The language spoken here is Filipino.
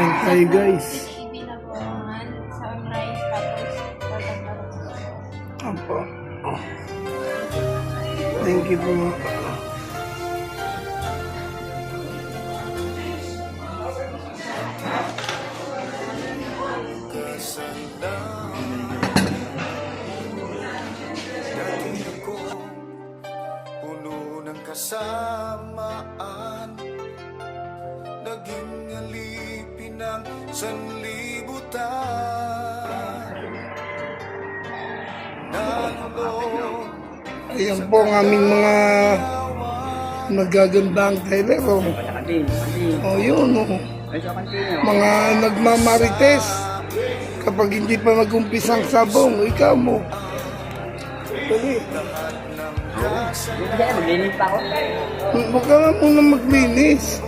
Kain tayo guys. Ibinabuhan sa rice tapos tatagtaro. Apo. Thank you po. Puno ng kasamaan, naging alipin ng sanlibutan. Nalulong Ayan po ang aming mga magagandang trailer. Oh, oh yun. Oh. Mga nagmamarites. Kapag hindi pa mag-umpisang sabong, ikaw mo. Dali. Maglinis pa ako. Huwag ka nga muna maglinis.